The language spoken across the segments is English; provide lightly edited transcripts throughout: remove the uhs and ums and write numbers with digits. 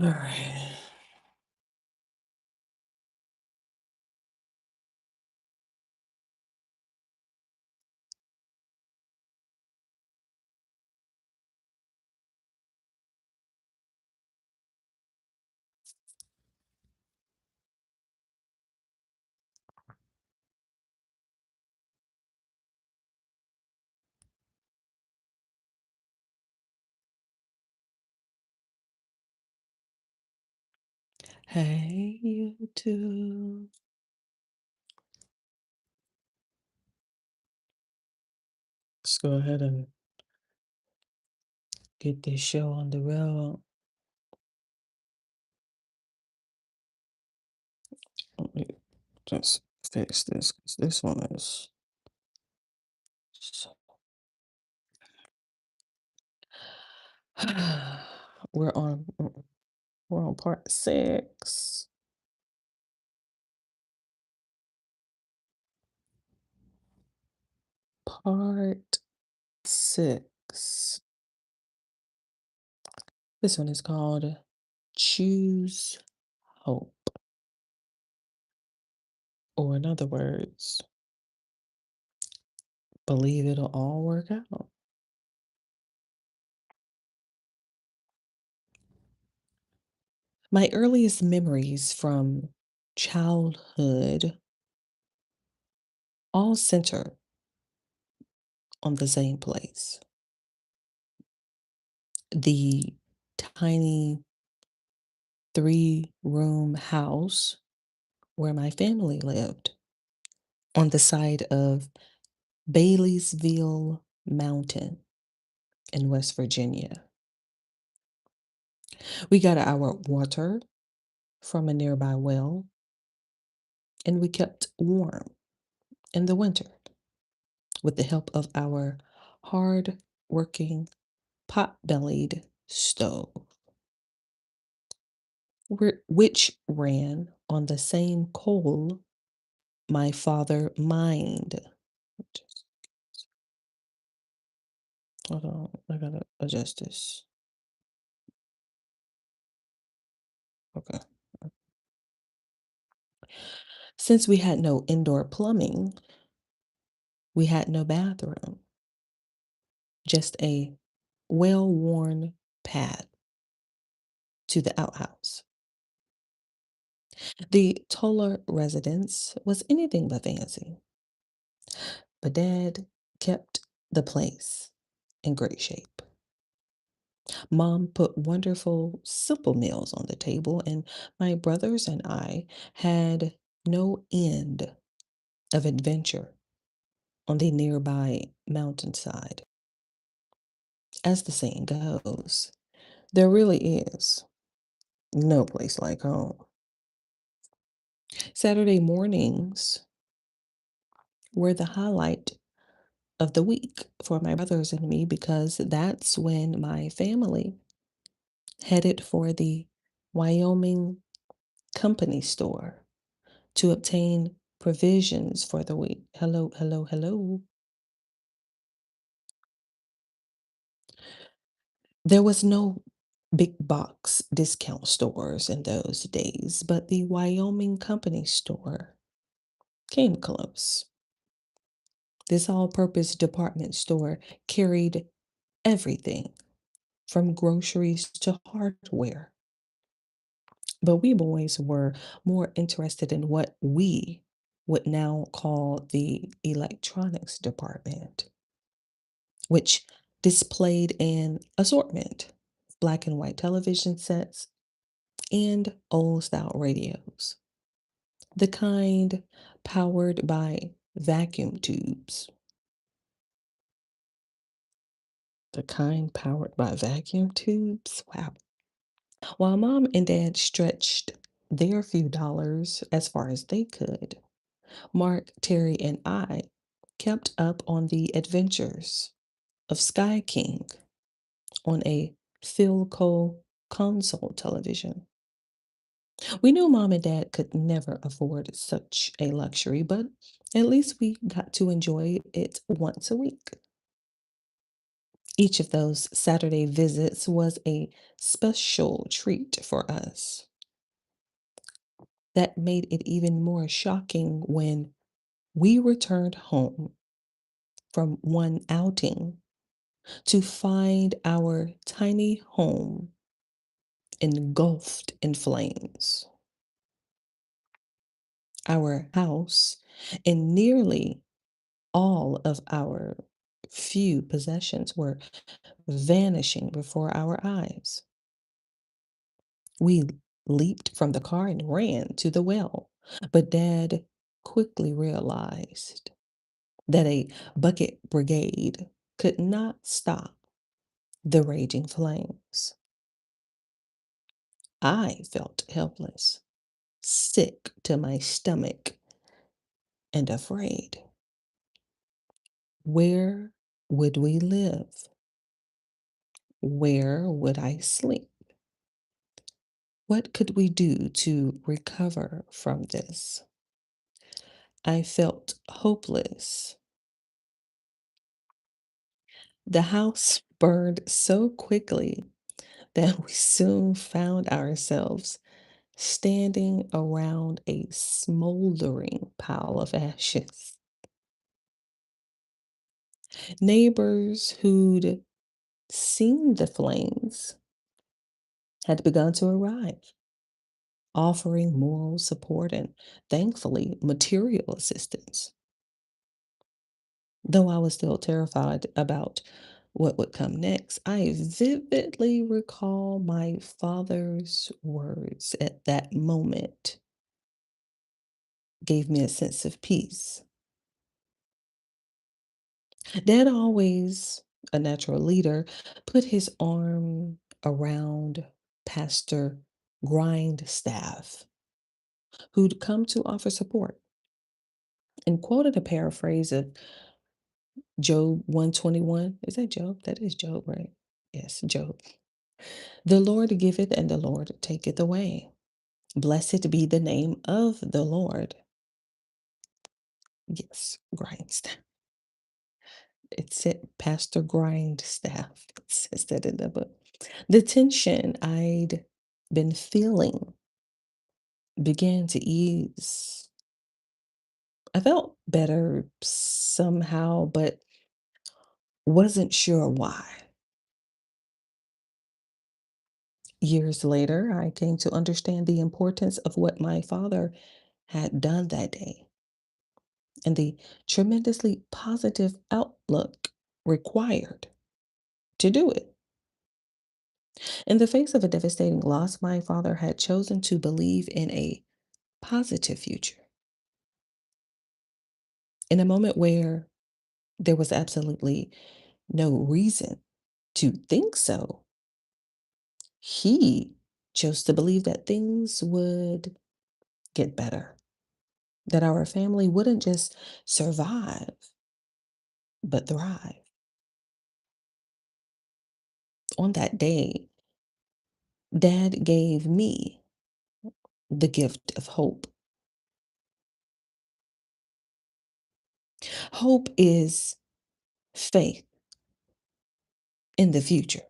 All right. Hey, YouTube. Let's go ahead and get this show on the road. Let me just fix this 'cause this one is. so- We're on. We're on part six. Part six. This one is called "Choose Hope," or in other words, believe it'll all work out. My earliest memories from childhood all center on the same place. The tiny 3-room house where my family lived on the side of Baileysville Mountain in West Virginia. We got our water from a nearby well, and we kept warm in the winter with the help of our hard working pot bellied stove, which ran on the same coal my father mined. Just hold on, I gotta adjust this. Okay. Since we had no indoor plumbing, we had no bathroom, just a well worn path to the outhouse. The Toller residence was anything but fancy, but Dad kept the place in great shape. Mom put wonderful, simple meals on the table, and my brothers and I had no end of adventure on the nearby mountainside. As the saying goes, there really is no place like home. Saturday mornings were the highlight of the week for my brothers and me because that's when my family headed for the Wyoming company store to obtain provisions for the week. Hello, hello, hello. There was no big box discount stores in those days, but the Wyoming company store came close. This all purpose department store carried everything from groceries to hardware. But we boys were more interested in what we would now call the electronics department, which displayed an assortment of black and white television sets and old style radios, the kind powered by vacuum tubes. The kind powered by vacuum tubes? Wow. While mom and dad stretched their few dollars as far as they could, Mark, Terry, and I kept up on the adventures of Sky King on a Philco console television. We knew mom and dad could never afford such a luxury, but at least we got to enjoy it once a week. Each of those Saturday visits was a special treat for us that made it even more shocking when we returned home from one outing to find our tiny home engulfed in flames. Our house and nearly all of our few possessions were vanishing before our eyes. We leaped from the car and ran to the well, but Dad quickly realized that a bucket brigade could not stop the raging flames. I felt helpless, sick to my stomach, and afraid. Where would we live? Where would I sleep? What could we do to recover from this? I felt hopeless. The house burned so quickly that we soon found ourselves standing around a smoldering pile of ashes. Neighbors who'd seen the flames had begun to arrive, offering moral support and, thankfully, material assistance. Though I was still terrified about what would come next, I vividly recall my father's words at that moment gave me a sense of peace. Dad always, a natural leader, put his arm around Pastor Grindstaff, who'd come to offer support, and quoted a paraphrase of Job 121. Is that Job? That is Job, right? Yes, Job. The Lord giveth and the Lord taketh away. Blessed be the name of the Lord. Yes, Grindstaff. It said Pastor Grindstaff. It says that in the book. The tension I'd been feeling began to ease. I felt better somehow, but wasn't sure why. Years later, I came to understand the importance of what my father had done that day and the tremendously positive outlook required to do it. In the face of a devastating loss, my father had chosen to believe in a positive future. In a moment where there was absolutely no reason to think so, he chose to believe that things would get better, that our family wouldn't just survive, but thrive. On that day, Dad gave me the gift of hope. Hope is faith in the future.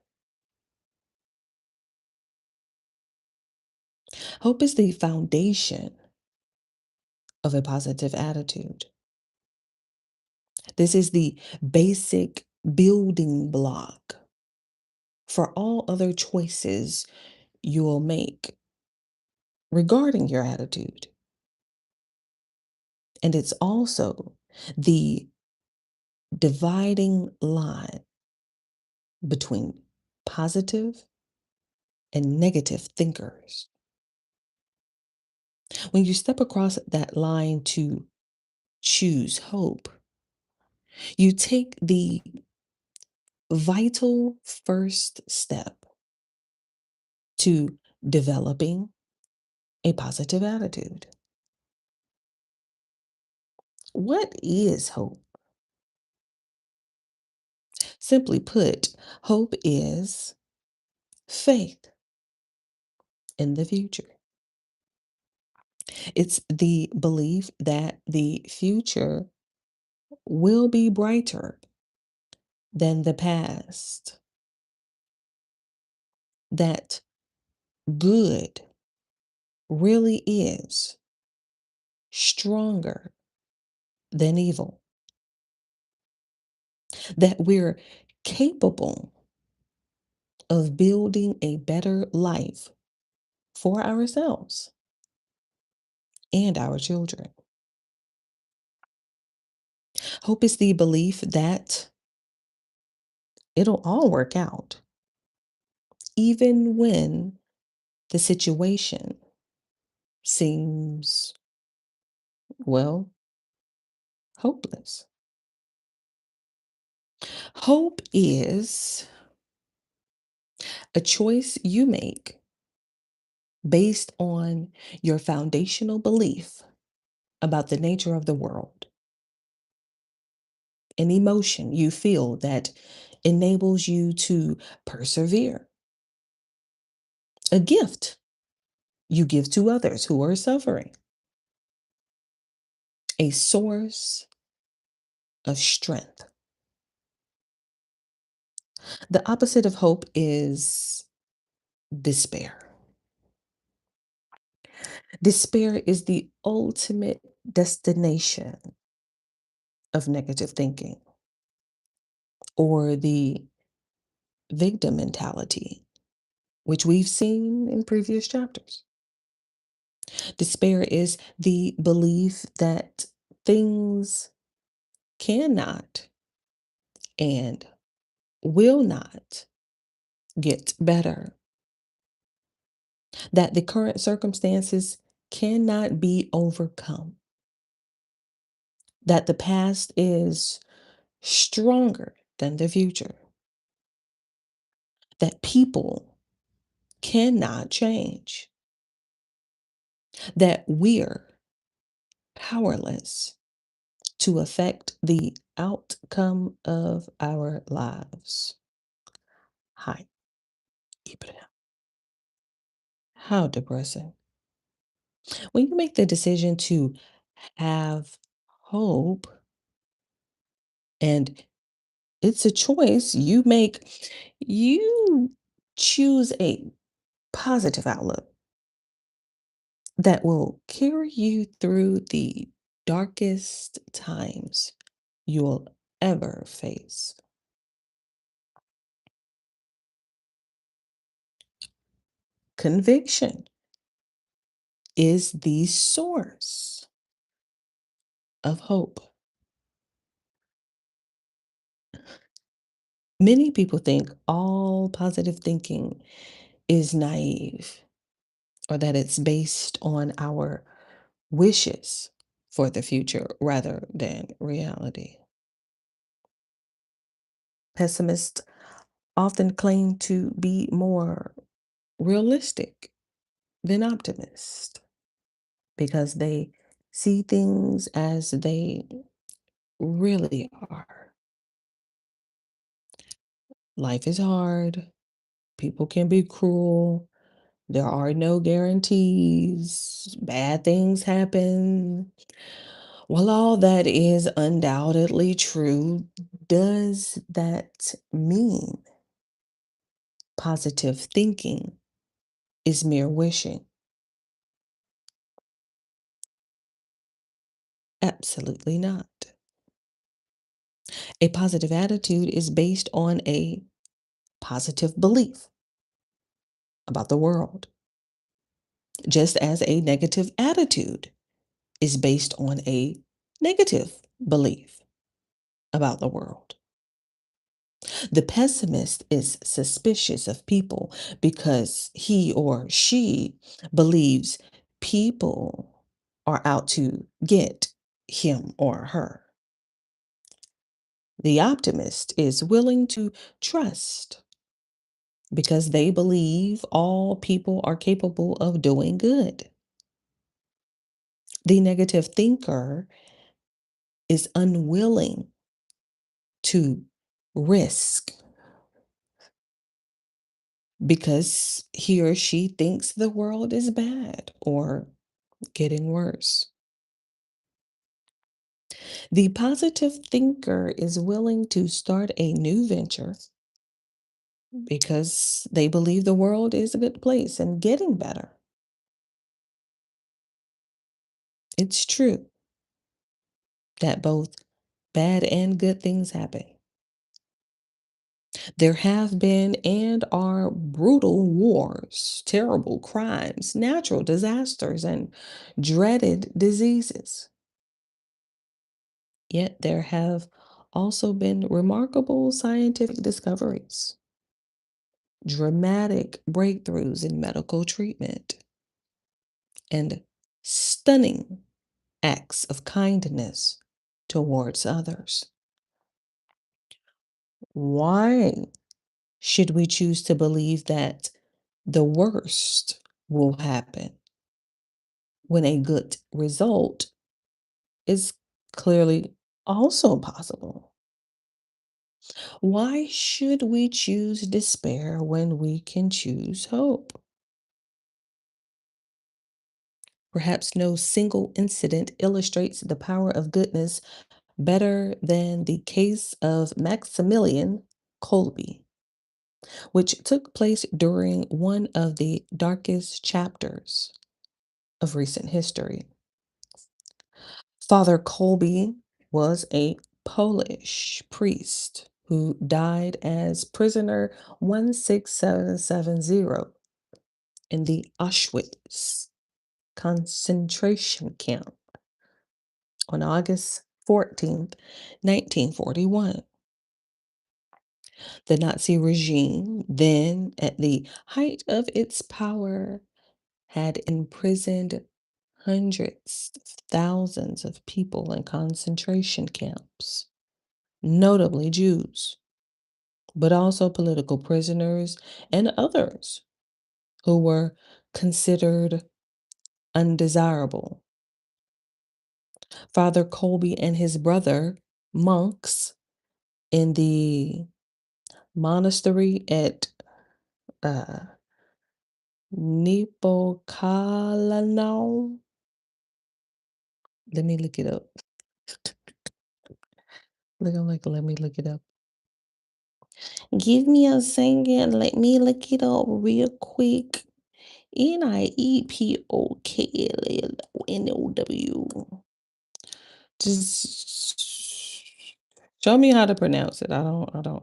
Hope is the foundation of a positive attitude. This is the basic building block for all other choices you'll make regarding your attitude. And it's also the dividing line between positive and negative thinkers. When you step across that line to choose hope, you take the vital first step to developing a positive attitude. What is hope? Simply put, hope is faith in the future. It's the belief that the future will be brighter than the past, that good really is stronger than evil, that we're capable of building a better life for ourselves and our children. Hope is the belief that it'll all work out, even when the situation seems, well, hopeless. Hope is a choice you make based on your foundational belief about the nature of the world, an emotion you feel that enables you to persevere, a gift you give to others who are suffering, a source of strength. The opposite of hope is despair. Despair is the ultimate destination of negative thinking or the victim mentality, which we've seen in previous chapters. Despair is the belief that things cannot and will not get better, that the current circumstances cannot be overcome, that the past is stronger than the future, that people cannot change, that we're powerless to affect the outcome of our lives. Hi, Ibrahim. How depressing. When you make the decision to have hope, and it's a choice you make, you choose a positive outlook that will carry you through the darkest times you'll ever face. Conviction is the source of hope. Many people think all positive thinking is naive or that it's based on our wishes for the future rather than reality. Pessimists often claim to be more realistic than optimists because they see things as they really are. Life is hard, people can be cruel, there are no guarantees, bad things happen. While all that is undoubtedly true, does that mean positive thinking is mere wishing? Absolutely not. A positive attitude is based on a positive belief about the world, just as a negative attitude is based on a negative belief about the world. The pessimist is suspicious of people because he or she believes people are out to get him or her. The optimist is willing to trust because they believe all people are capable of doing good. The negative thinker is unwilling to risk because he or she thinks the world is bad or getting worse. The positive thinker is willing to start a new venture because they believe the world is a good place and getting better. It's true that both bad and good things happen. There have been and are brutal wars, terrible crimes, natural disasters, and dreaded diseases. Yet there have also been remarkable scientific discoveries, dramatic breakthroughs in medical treatment, and stunning acts of kindness towards others. Why should we choose to believe that the worst will happen when a good result is clearly also possible? Why should we choose despair when we can choose hope? Perhaps no single incident illustrates the power of goodness better than the case of Maximilian Kolbe, which took place during one of the darkest chapters of recent history. Father Kolbe was a Polish priest who died as prisoner 16770 in the Auschwitz concentration camp on August 14th, 1941. The Nazi regime, then at the height of its power, had imprisoned hundreds of thousands of people in concentration camps, notably Jews, but also political prisoners and others who were considered undesirable. Father Colby and his brother, monks in the monastery at uh, Nipocalanau. Let me look it up. Let me look it up. Give me a second. Let me look it up real quick. Niepokalanou. Just show me how to pronounce it. I don't.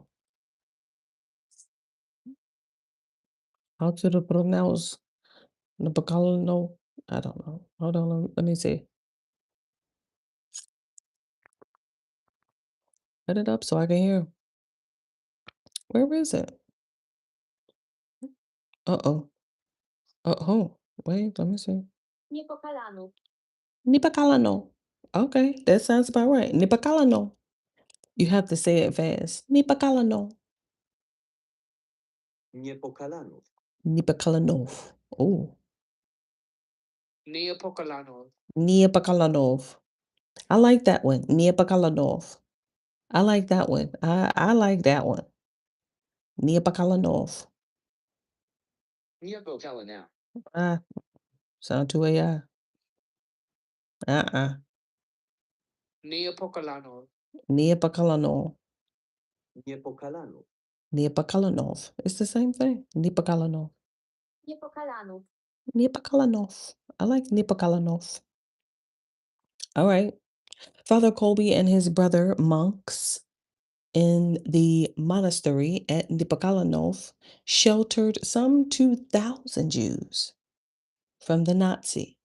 How to pronounce Nipocalanau? I don't know. Hold on. Let me see. Put it up so I can hear. Where is it? Uh-oh. Oh, wait, let me see. Nipakalano. Okay, that sounds about right. Nipakalano. You have to say it fast. Nipakalano. Nipakalanov. Oh, Niapakalanov. I like that one. Niapakalanov. I like that one. I like that one. Niapakalanov. Ah, sound too AI. Uh-uh. Niapakalanov. Niapakalanov. It's the same thing. Nipakalanov. Nipakalanov. I like Nipakalanov. All right. Father Colby and his brother, monks in the monastery at Nipakalanov, sheltered some 2,000 Jews from the Nazis.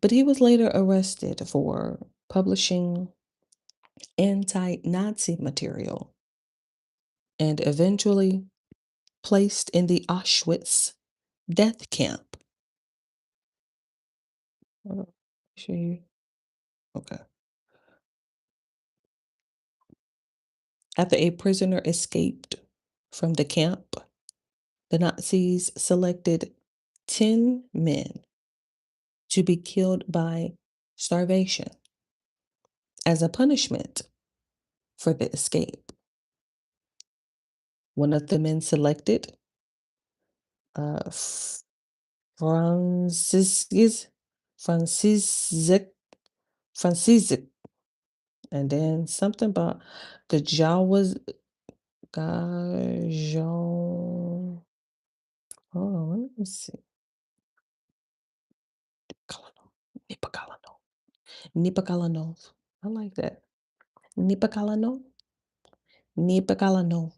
But he was later arrested for publishing anti Nazi material and eventually placed in the Auschwitz death camp. Hold on. Show you. Okay. After a prisoner escaped from the camp, the Nazis selected 10 men to be killed by starvation as a punishment for the escape. One of the men selected, uh, Francis, Francis, Francisek, and then something about Gajawas Gajon. Hold on, let me see. Kalano, Nipakalano, Nipakalano. I like that. Nipakalano, Nipakalano.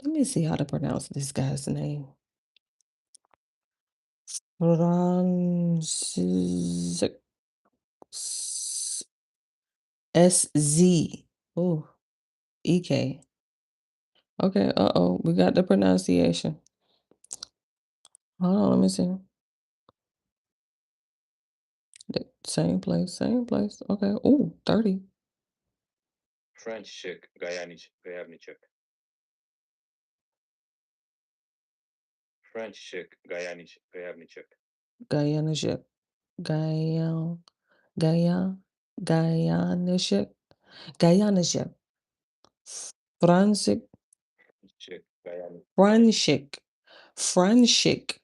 Let me see how to pronounce this guy's name. Francis SZ. Oh, EK. Okay, uh-oh, we got the pronunciation. Hold on, let me see. Same place, same place. Okay. Ooh, 30. František Gajaniček. František Gajaniček. Guyana, Guyana, Guyana, Guyana, Guyana, Franzik, František Gajaniček. Franshik, Franshik.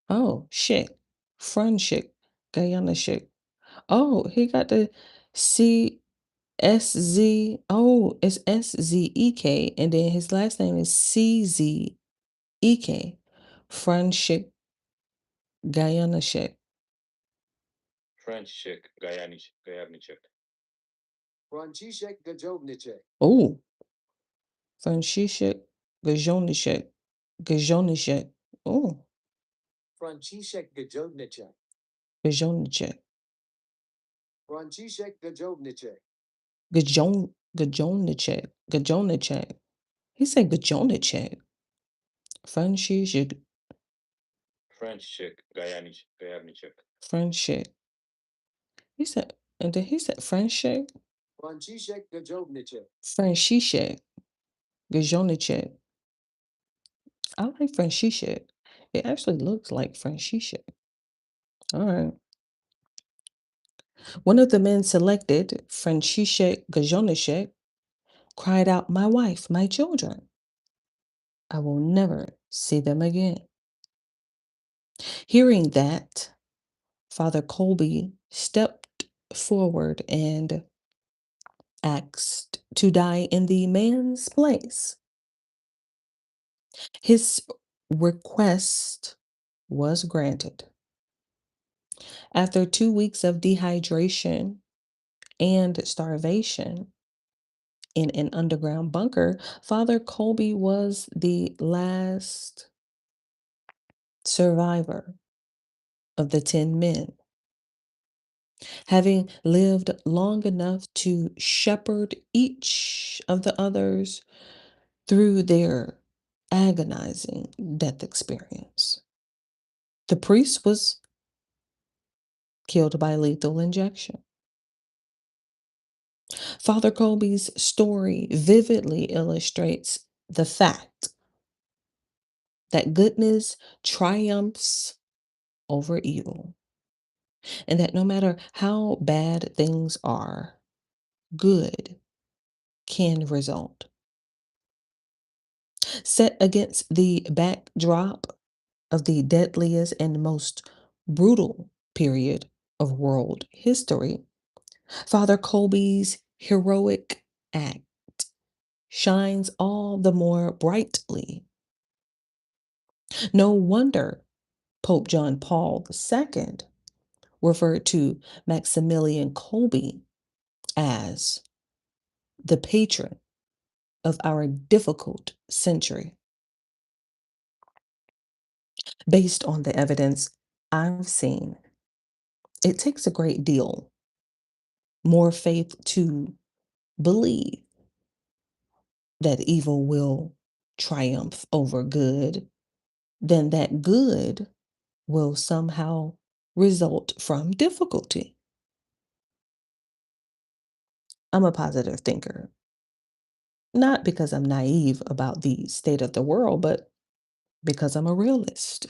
Oh, shit. Franshik, Guyana shit. Oh, he got the CSZ. Oh, it's SZEK, and then his last name is CZEK. Franshik, Guyana shit. František Gajaniček. František Gajovnicek. Oh, František Gajonishek. Gajonishek. Oh, František Gajovnicek. Gajonishek. František Gajovnicek. Gajonishek. Gajonishek. He said Gajonishek. František. František Gajaniček. František. He said, and then he said František. František Gajovnicek. František. Gajonishek. I like František. It actually looks like František. All right. One of the men selected, František Gajonishek, cried out, "My wife, my children. I will never see them again." Hearing that, Father Colby stepped forward and asked to die in the man's place. His request was granted. After 2 weeks of dehydration and starvation in an underground bunker, Father Colby was the last survivor of the 10 men, having lived long enough to shepherd each of the others through their agonizing death experience. The priest was killed by lethal injection. Father Colby's story vividly illustrates the fact that goodness triumphs over evil, and that no matter how bad things are, good can result. Set against the backdrop of the deadliest and most brutal period of world history, Father Colby's heroic act shines all the more brightly. No wonder Pope John Paul II referred to Maximilian Kolbe as the patron of our difficult century. Based on the evidence I've seen, it takes a great deal more faith to believe that evil will triumph over good than that good will somehow result from difficulty. I'm a positive thinker, not because I'm naive about the state of the world, but because I'm a realist.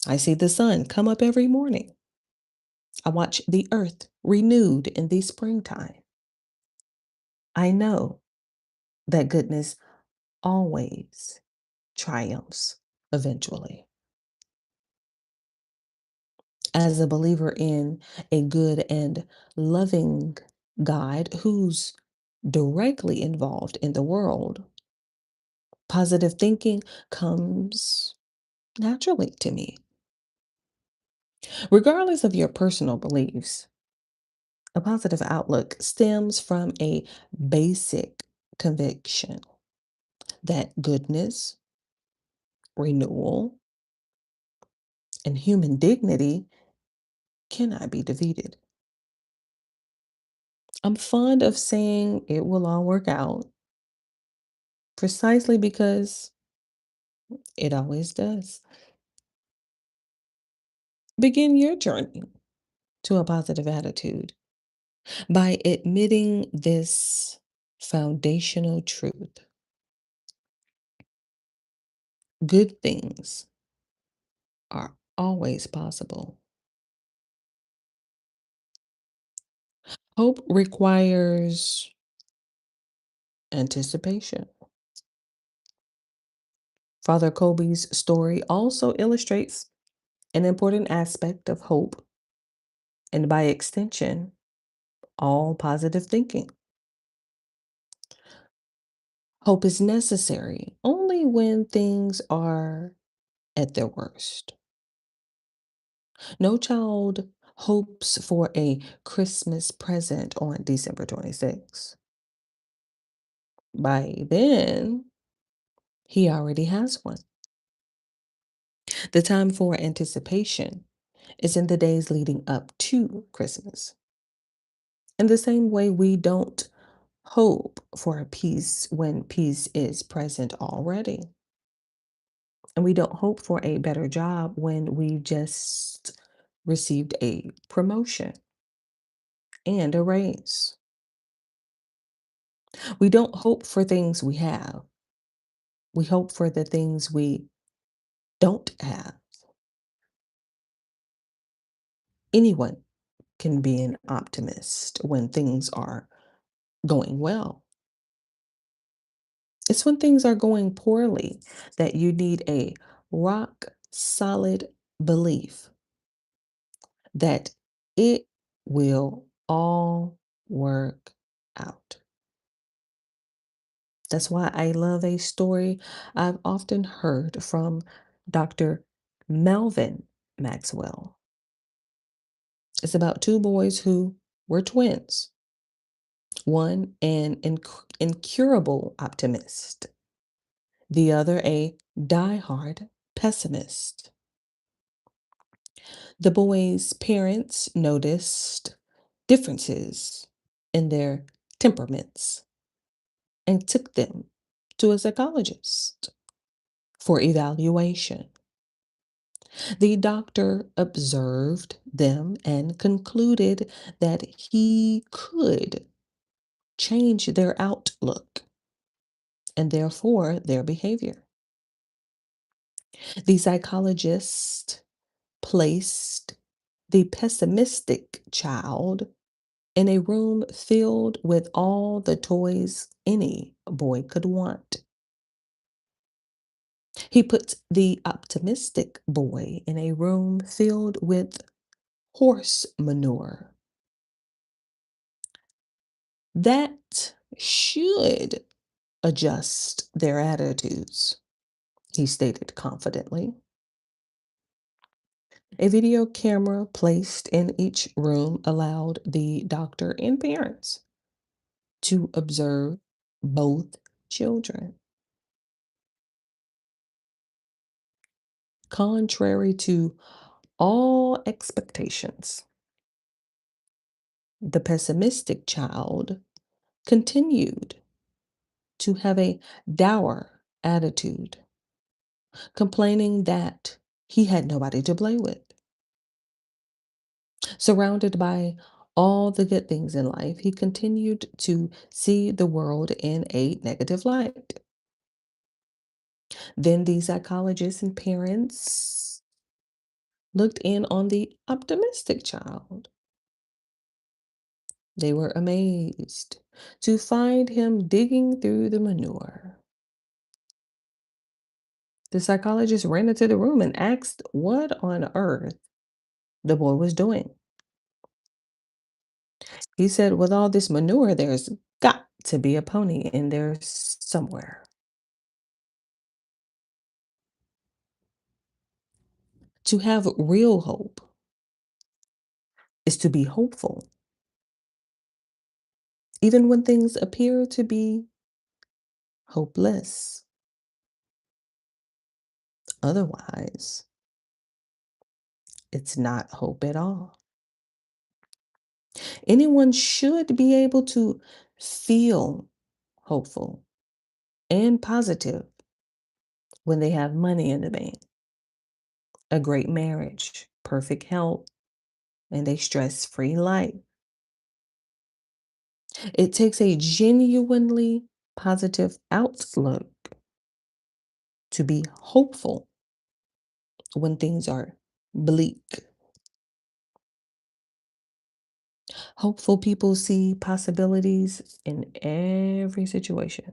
I see the sun come up every morning. I watch the earth renewed in the springtime. I know that goodness always triumphs eventually. As a believer in a good and loving God who's directly involved in the world, positive thinking comes naturally to me. Regardless of your personal beliefs, a positive outlook stems from a basic conviction that goodness, renewal, and human dignity cannot be defeated. I'm fond of saying it will all work out precisely because it always does. Begin your journey to a positive attitude by admitting this foundational truth. Good things are always possible. Hope requires anticipation. Father Kobe's story also illustrates an important aspect of hope and, by extension, all positive thinking. Hope is necessary only when things are at their worst. No child hopes for a Christmas present on December 26th. By then, he already has one. The time for anticipation is in the days leading up to Christmas. In the same way, we don't hope for a peace when peace is present already. And we don't hope for a better job when we just received a promotion and a raise. We don't hope for things we have. We hope for the things we don't have. Anyone can be an optimist when things are going well. It's when things are going poorly that you need a rock solid belief that it will all work out. That's why I love a story I've often heard from Dr. Melvin Maxwell. It's about two boys who were twins, one an incurable optimist, the other a diehard pessimist. The boys' parents noticed differences in their temperaments and took them to a psychologist for evaluation. The doctor observed them and concluded that he could change their outlook and therefore their behavior. The psychologist placed the pessimistic child in a room filled with all the toys any boy could want. He put the optimistic boy in a room filled with horse manure. That should adjust their attitudes, he stated confidently. A video camera placed in each room allowed the doctor and parents to observe both children. Contrary to all expectations, the pessimistic child continued to have a dour attitude, complaining that he had nobody to play with. Surrounded by all the good things in life, he continued to see the world in a negative light. Then the psychologists and parents looked in on the optimistic child. They were amazed to find him digging through the manure. The psychologist ran into the room and asked, "What on earth the boy was doing. He said, with all this manure, there's got to be a pony in there somewhere. To have real hope is to be hopeful, even when things appear to be hopeless. Otherwise, it's not hope at all. Anyone should be able to feel hopeful and positive when they have money in the bank, a great marriage, perfect health, and a stress free life. It takes a genuinely positive outlook to be hopeful when things are bleak. Hopeful people see possibilities in every situation,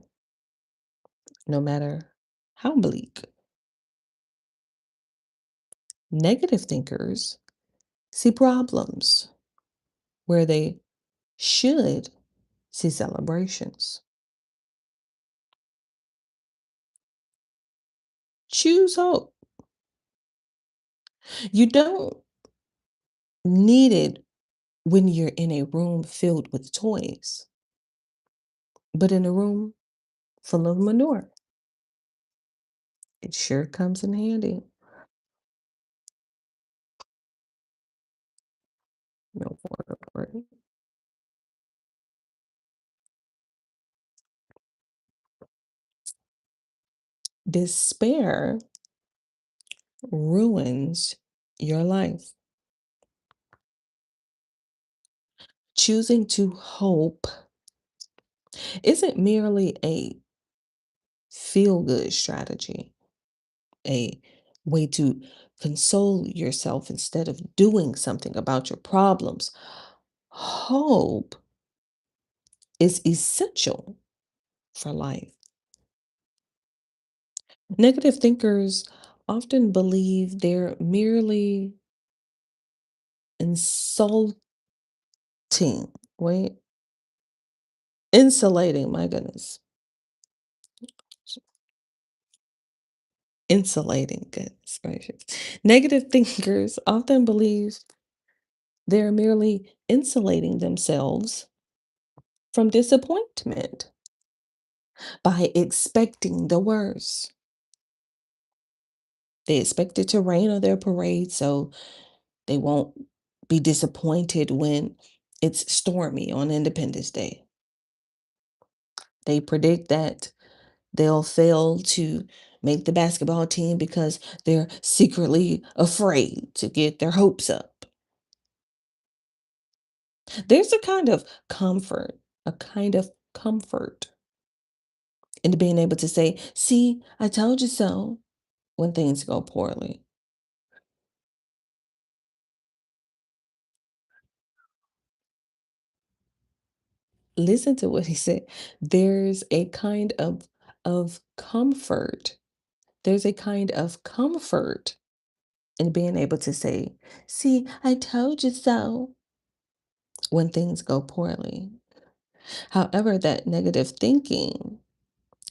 no matter how bleak. Negative thinkers see problems where they should see celebrations. Choose hope. You don't need it when you're in a room filled with toys, but in a room full of manure. It sure comes in handy. No word for it. Despair ruins your life. Choosing to hope isn't merely a feel good strategy, a way to console yourself instead of doing something about your problems. Hope is essential for life. Negative thinkers often believe they're merely insulting, wait, insulating, my goodness, insulating, goodness gracious. Negative thinkers often believe they're merely insulating themselves from disappointment by expecting the worst. They expect it to rain on their parade so they won't be disappointed when it's stormy on Independence Day. They predict that they'll fail to make the basketball team because they're secretly afraid to get their hopes up. There's a kind of comfort in being able to say, see, I told you so when things go poorly. Listen to what he said. There's a kind of comfort. There's a kind of comfort in being able to say, see, I told you so when things go poorly. However, that negative thinking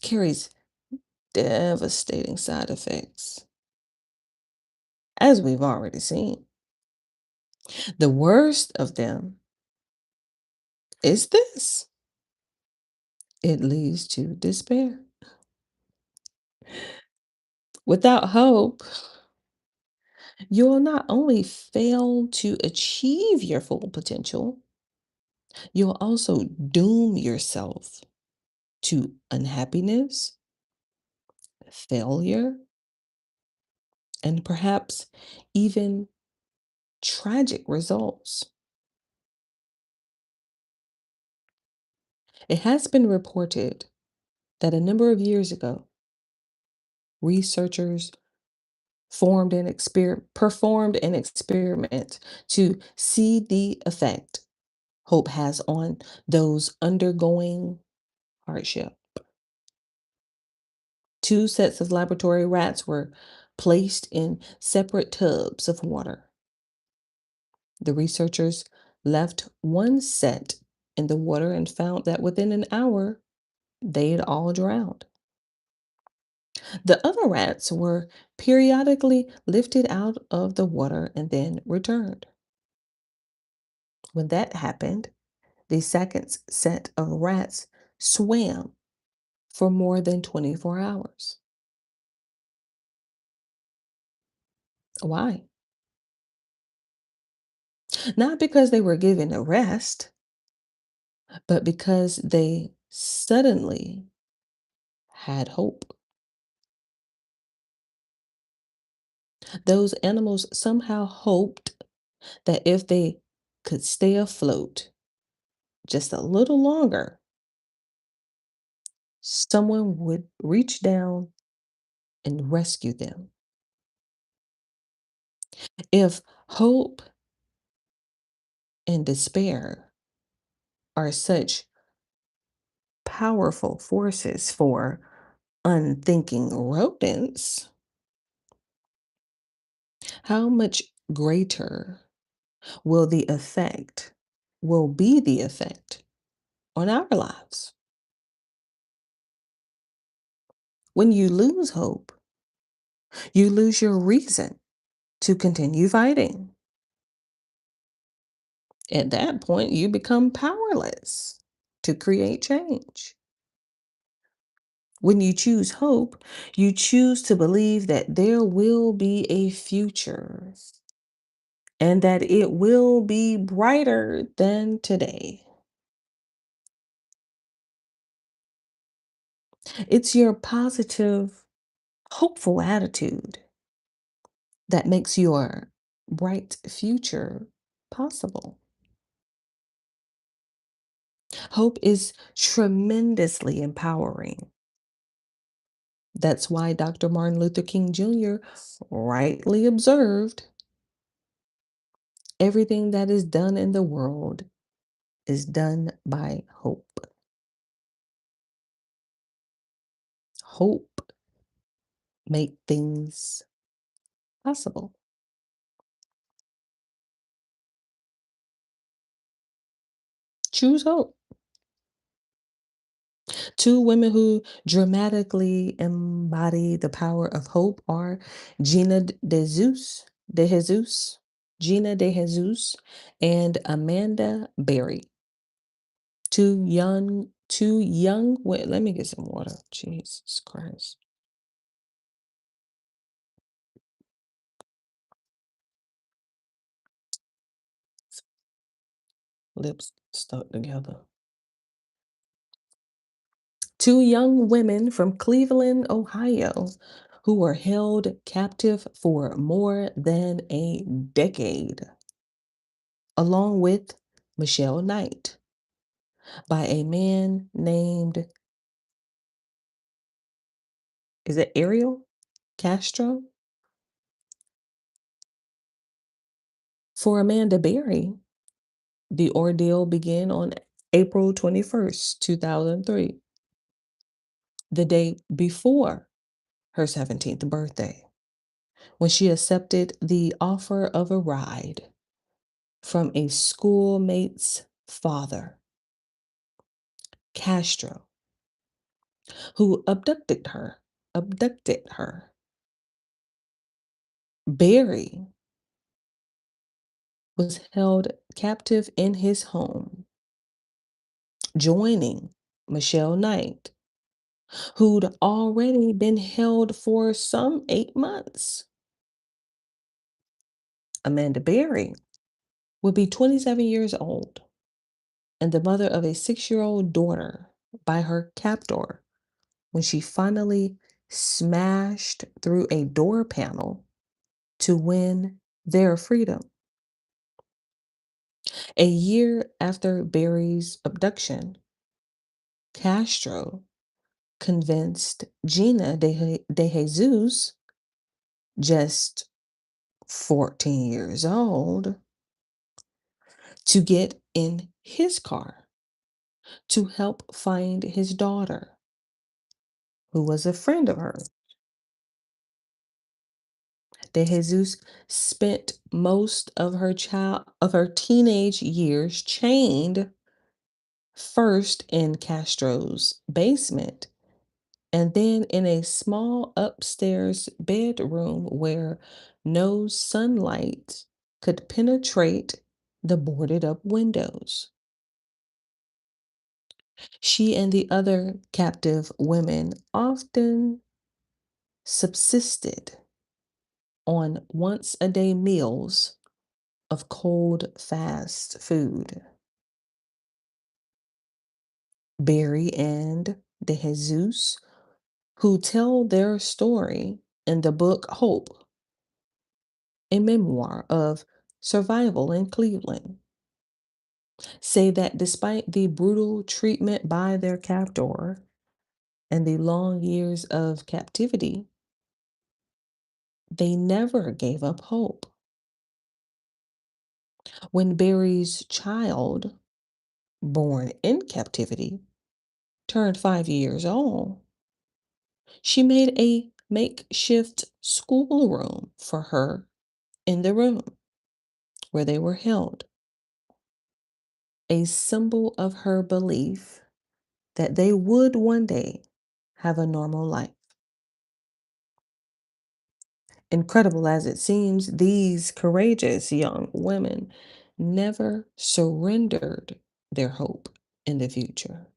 carries devastating side effects, as we've already seen. The worst of them is this: it leads to despair. Without hope, you'll not only fail to achieve your full potential, you'll also doom yourself to unhappiness, failure, and perhaps even tragic results. It has been reported that a number of years ago, researchers performed an experiment to see the effect hope has on those undergoing hardship. Two sets of laboratory rats were placed in separate tubs of water. The researchers left one set in the water and found that within an hour, they'd all drowned. The other rats were periodically lifted out of the water and then returned. When that happened, the second set of rats swam for more than 24 hours. Why? Not because they were given a rest, but because they suddenly had hope. Those animals somehow hoped that if they could stay afloat just a little longer, someone would reach down and rescue them. If hope and despair are such powerful forces for unthinking rodents, how much greater will be the effect on our lives? When you lose hope, you lose your reason to continue fighting. At that point, you become powerless to create change. When you choose hope, you choose to believe that there will be a future and that it will be brighter than today. It's your positive, hopeful attitude that makes your bright future possible. Hope is tremendously empowering. That's why Dr. Martin Luther King Jr. rightly observed, everything that is done in the world is done by hope. Hope make things possible. Choose hope. Two women who dramatically embody the power of hope are Gina de Jesus, Gina de Jesus, and Amanda Berry. Wait, let me get some water. Jesus Christ. Lips stuck together. Two young women from Cleveland, Ohio, who were held captive for more than a decade, along with Michelle Knight, by a man named, is it Ariel Castro? For Amanda Berry, the ordeal began on April 21st, 2003, the day before her 17th birthday, when she accepted the offer of a ride from a schoolmate's father, Castro, who abducted her. Barry was held captive in his home, joining Michelle Knight, who'd already been held for some 8 months. Amanda Berry would be 27 years old and the mother of a 6-year-old daughter by her captor when she finally smashed through a door panel to win their freedom. A year after Barry's abduction, Castro convinced Gina de Jesus, just 14 years old, to get in his car to help find his daughter, who was a friend of hers. De Jesus spent most of her teenage years chained first in Castro's basement and then in a small upstairs bedroom where no sunlight could penetrate the boarded up windows. She and the other captive women often subsisted on once a day meals of cold, fast food. Barry and De Jesus, who tell their story in the book Hope, a memoir of survival in Cleveland, say that despite the brutal treatment by their captor and the long years of captivity, they never gave up hope. When Barry's child, born in captivity, turned 5 years old, she made a makeshift schoolroom for her in the room where they were held, a symbol of her belief that they would one day have a normal life. Incredible as it seems, these courageous young women never surrendered their hope in the future.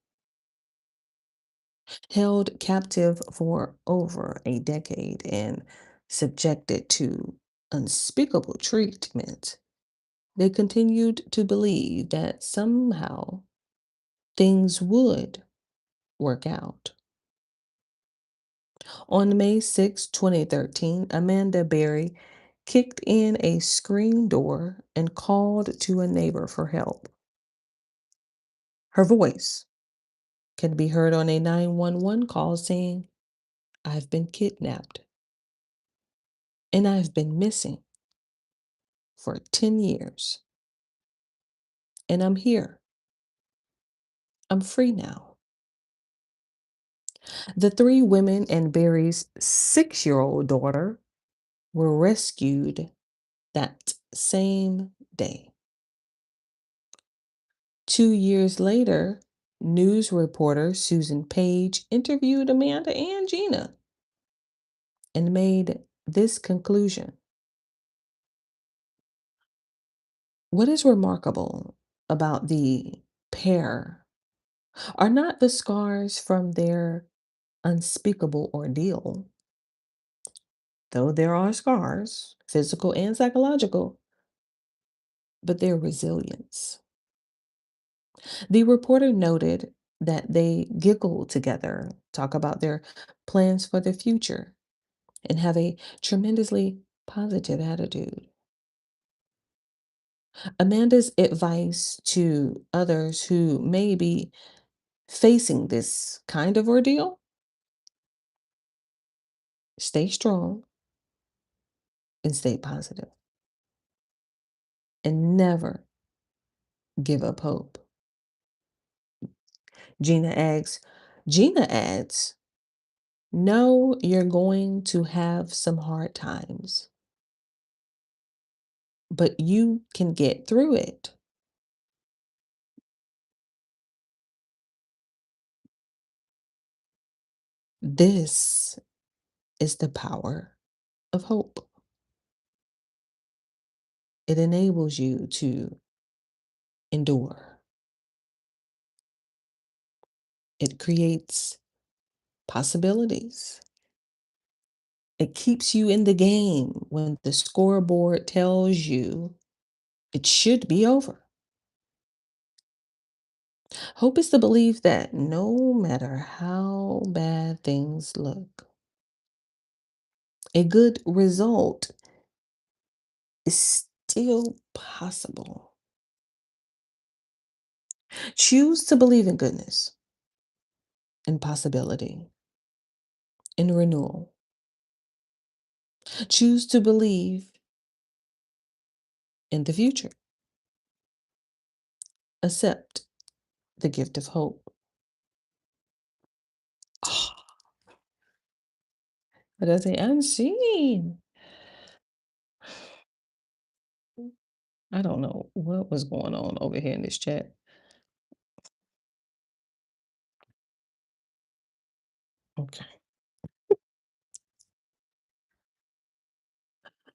Held captive for over a decade and subjected to unspeakable treatment, they continued to believe that somehow things would work out. On May 6, 2013, Amanda Berry kicked in a screen door and called to a neighbor for help. Her voice can be heard on a 911 call saying, "I've been kidnapped and I've been missing for 10 years, and I'm here. I'm free now." The three women and Barry's 6-year-old daughter were rescued that same day. 2 years later, news reporter Susan Page interviewed Amanda and Gina and made this conclusion. What is remarkable about the pair are not the scars from their unspeakable ordeal, though there are scars, physical and psychological, but their resilience. The reporter noted that they giggle together, talk about their plans for the future, and have a tremendously positive attitude. Amanda's advice to others who may be facing this kind of ordeal: stay strong and stay positive, and never give up hope. Gina adds, Gina adds, know you're going to have some hard times, but you can get through it. This is the power of hope. It enables you to endure. It creates possibilities. It keeps you in the game when the scoreboard tells you it should be over. Hope is the belief that no matter how bad things look, a good result is still possible. Choose to believe in goodness, in possibility, in renewal. Choose to believe in the future. Accept the gift of hope. But I say, unseen. I don't know what was going on over here in this chat. Okay.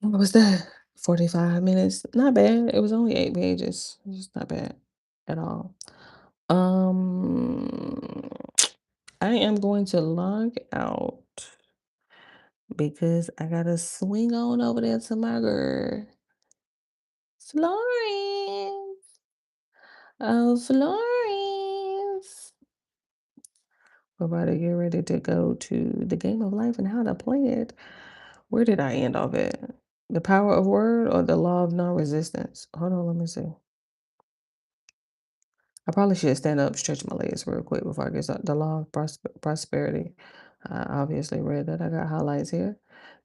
What was that? 45 minutes. Not bad. It was only 8 pages. It's not bad at all. Um, I am going to log out because I gotta swing on over there to my girl. Florence. Oh, Florence. We're about to get ready to go to the game of life and how to play it. Where did I end off at? The power of word or the law of non-resistance? Hold on, let me see. I probably should stand up, stretch my legs real quick before I get started. The law of prosperity. I obviously read that. I got highlights here.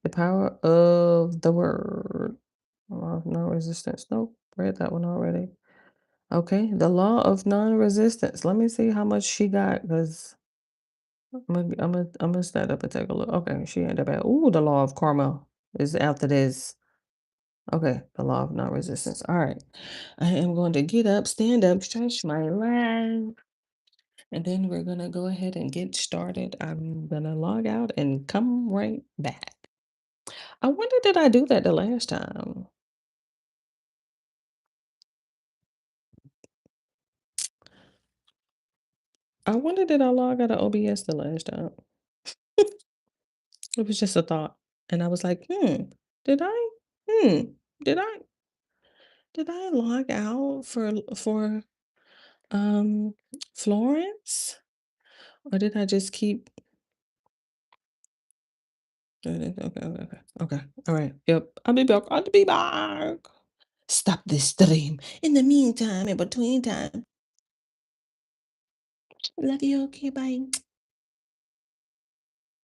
The power of the word. Law of non-resistance. Nope, read that one already. Okay, the law of non-resistance. Let me see how much she got because I'm gonna stand up and take a look. Okay, she ended up at ooh, the law of karma is after this. Okay, the law of non-resistance. All right. I am going to get up, stand up, stretch my legs, and then we're gonna go ahead and get started. I'm gonna log out and come right back. I wonder did I do that the last time? I wonder did I log out of OBS the last time? It was just a thought. And I was like, did I? Hmm, did I log out for Florence? Or did I just keep okay. All right. Yep. I'll be back. I'll be back. Stop this stream. In the meantime, in between time. Love you. Okay, bye.